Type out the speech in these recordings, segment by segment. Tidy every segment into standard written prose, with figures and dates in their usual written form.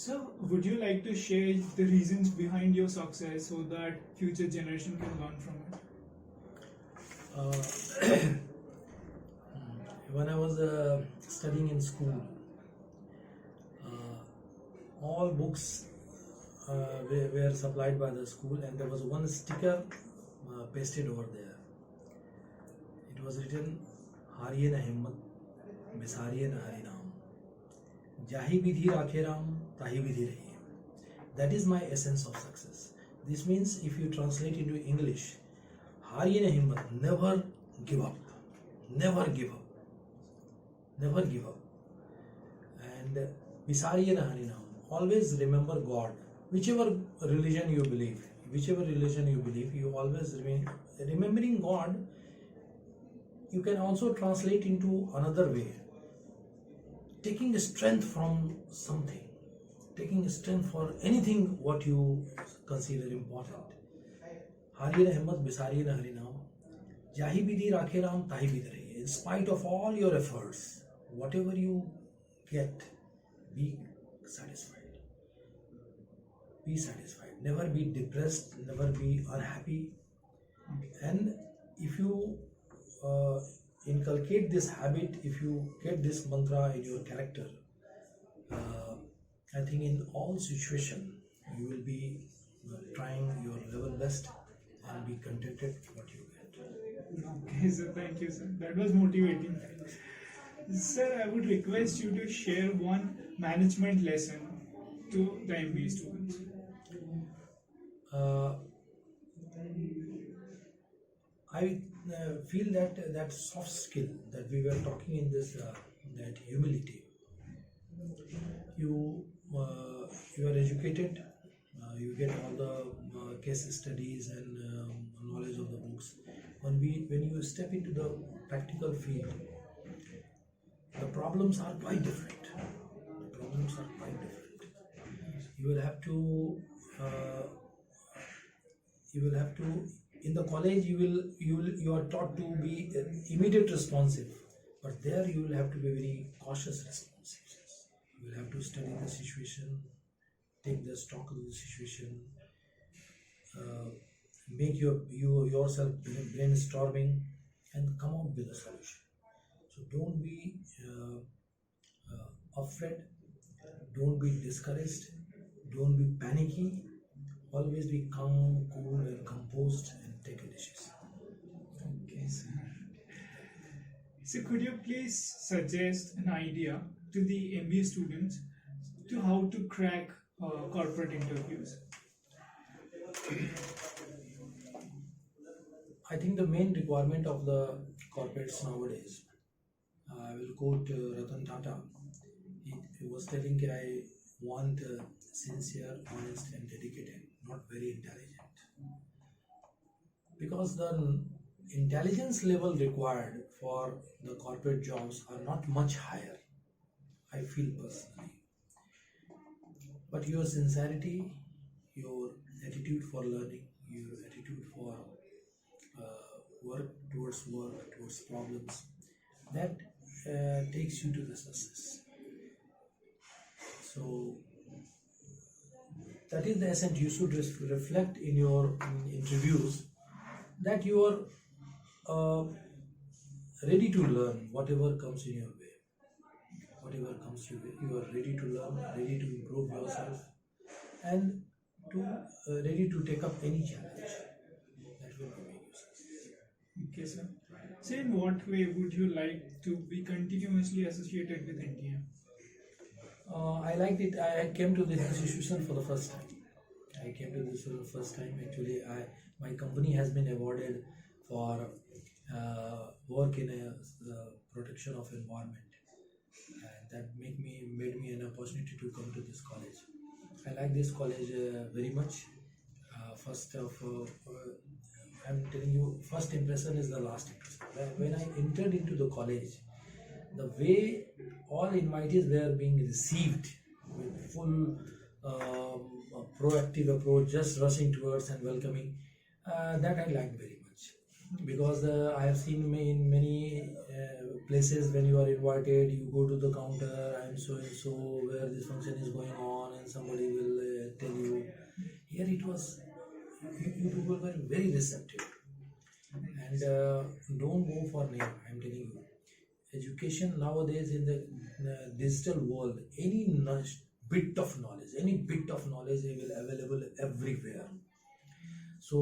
So, would you like to share the reasons behind your success so that future generation can learn from it? When I was studying in school, all books were supplied by the school, and there was one sticker pasted over there. It was written, "Hariye na himmat, bisariye na hari naam, jahi vidhi rakhe ram, tahi vidhi rahiye." That is my essence of success. This means, if you translate into English, hariye na himmat, never give up, never give up, never give up. And bisariye na hari naam, always remember God. Whichever religion you believe, you always remain remembering God. You can also translate into another way, taking strength from something, taking strength for anything what you consider important. Hariye na himmat, bisariye na hari naam, jahi vidhi rakhe ram, tahi vidhi rahiye. In spite of all your efforts, whatever you get, be satisfied. Be satisfied. Never be depressed, never be unhappy. And if you inculcate this habit, if you get this mantra in your character, I think in all situations you will be trying your level best and be contented what you get. Okay, sir. Thank you, sir. That was motivating. Sir, I would request you to share one management lesson to the MBA students. I feel that soft skill that we were talking in this, that humility. You are educated, you get all the case studies and knowledge of the books. When you step into the practical field, the problems are quite different. You will have to in the college you are taught to be immediate responsive, but there you will have to be very cautious responsive. You will have to study the situation, take the stock of the situation, make yourself brainstorming and come up with a solution. So don't be afraid, don't be discouraged, don't be panicky. Always be calm, cool and composed and take a decision. Okay, sir. So could you please suggest an idea to the MBA students to how to crack corporate interviews? I think the main requirement of the corporates nowadays, I will quote Ratan Tata. He was telling, I want sincere, honest and dedicated, not very intelligent. Because the intelligence level required for the corporate jobs are not much higher, I feel personally. But your sincerity, your attitude for learning, your attitude for work towards problems, that takes you to the success. So that is the essence. You should reflect in your interviews that you are ready to learn whatever comes in your way. Whatever comes your way, you are ready to learn, ready to improve yourself, and ready to take up any challenge that will make you successful. Okay, sir. So in what way would you like to be continuously associated with NDIM? I liked it. I came to this institution for the first time. Actually, my company has been awarded for work in protection of environment, and that made me an opportunity to come to this college. I like this college very much. I'm telling you, first impression is the last impression. When I entered into the college, the way all invitees were being received with full proactive approach, just rushing towards and welcoming, that I liked very much. Because I have seen in many places, when you are invited, you go to the counter, I am so and so, where this function is going on, and somebody will tell you. Here it was, you people were very receptive. And don't go for name, I'm telling you. Education nowadays in the digital world, any bit of knowledge is available everywhere. So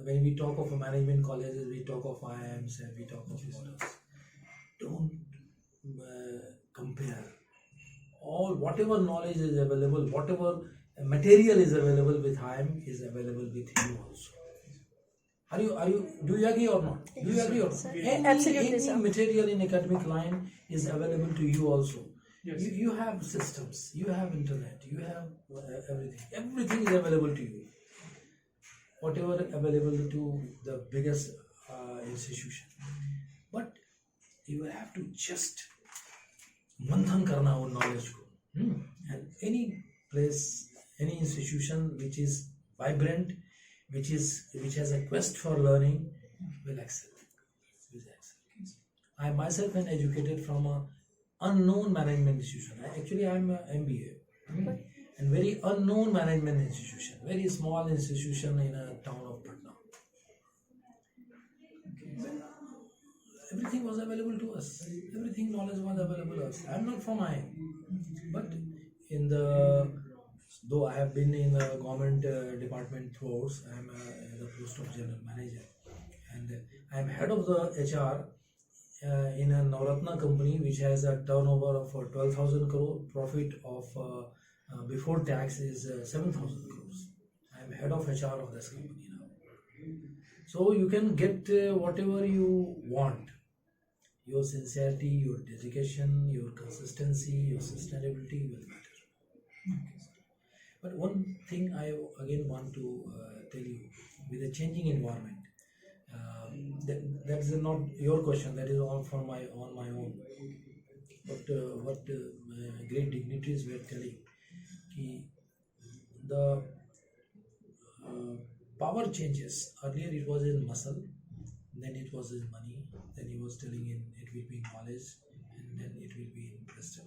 when we talk of management colleges, we talk of IIMs and we talk of others. Don't compare. All whatever knowledge is available, whatever material is available with IIM is available with you also. Do you agree or not? Do you agree or not? Absolutely, sir. Any material in academic line is available to you also. Yes. You have systems, you have internet, you have everything. Everything is available to you. Whatever available to the biggest institution. But you will have to just manthan karna wo knowledge ko. And any place, any institution which is vibrant, which has a quest for learning, will excel. I myself am educated from a unknown management institution. Actually, I am a MBA, and very unknown management institution, very small institution in a town of Patna. Everything was available to us. Everything knowledge was available to us. I am not from IIM, but though I have been in the government department throughout, I am the post of general manager, and I am head of the HR in a Navratna company which has a turnover of 12,000 crore, profit of before tax is 7,000 crores. I am head of HR of this company now. So you can get whatever you want. Your sincerity, your dedication, your consistency, your sustainability will matter. But one thing I again want to tell you, with a changing environment, that is not your question, that is all on my own. But what great dignitaries were telling, the power changes. Earlier it was in muscle, then it was in money, then he was telling it will be in knowledge, and then it will be in wisdom.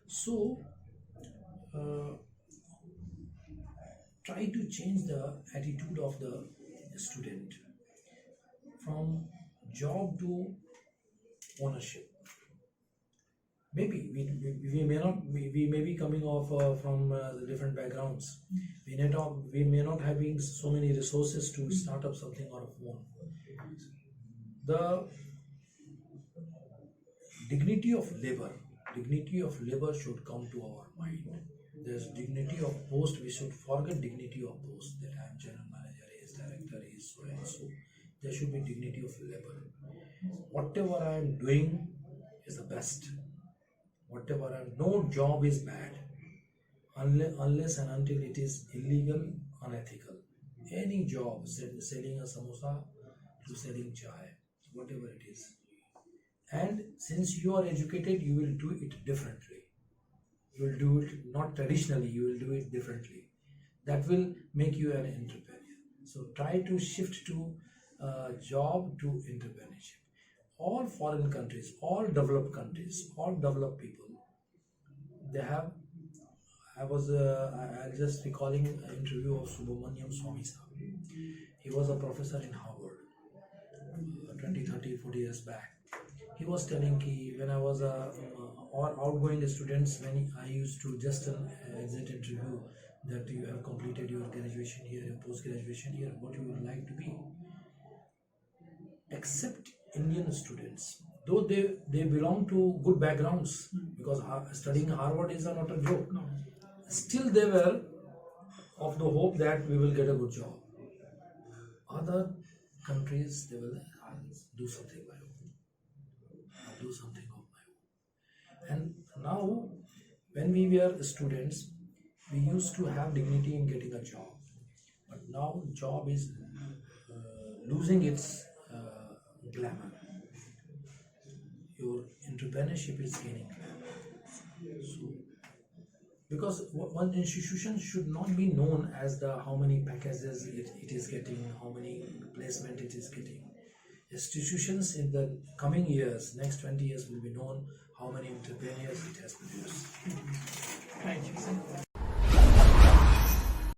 So try to change the attitude of the student from job to ownership. Maybe we may be coming off from different backgrounds. We may not having so many resources to start up something on our own. The dignity of labor should come to our mind. There's dignity of post. We should forget dignity of post, that I am general manager, he is director, he is so and so. There should be dignity of labor. Whatever I am doing is the best. No job is bad unless and until it is illegal, unethical. Any job, selling a samosa to selling chai, whatever it is. And since you are educated, you will do it differently. You will do it not traditionally, you will do it differently. That will make you an entrepreneur. So try to shift to job to entrepreneurship. All foreign countries, all developed countries, all developed people, they have. I just recalling an interview of Subramaniam Swami Sahib. He was a professor in Harvard 20, 30, 40 years back. He was telling me when I was outgoing students, when I used to just exit interview that you have completed your graduation here, your post-graduation here, what you would like to be. Except Indian students, though they belong to good backgrounds, because studying Harvard is not a joke. No. Still they were of the hope that we will get a good job. Other countries, they will do something by own. Do something of my own. And now, when we were students, we used to have dignity in getting a job. But now, job is losing its glamour. Your entrepreneurship is gaining glamour. So, because one institution should not be known as how many packages it is getting, how many placement it is getting. Institutions in the coming years, next 20 years, will be known how many entrepreneurs it has produced.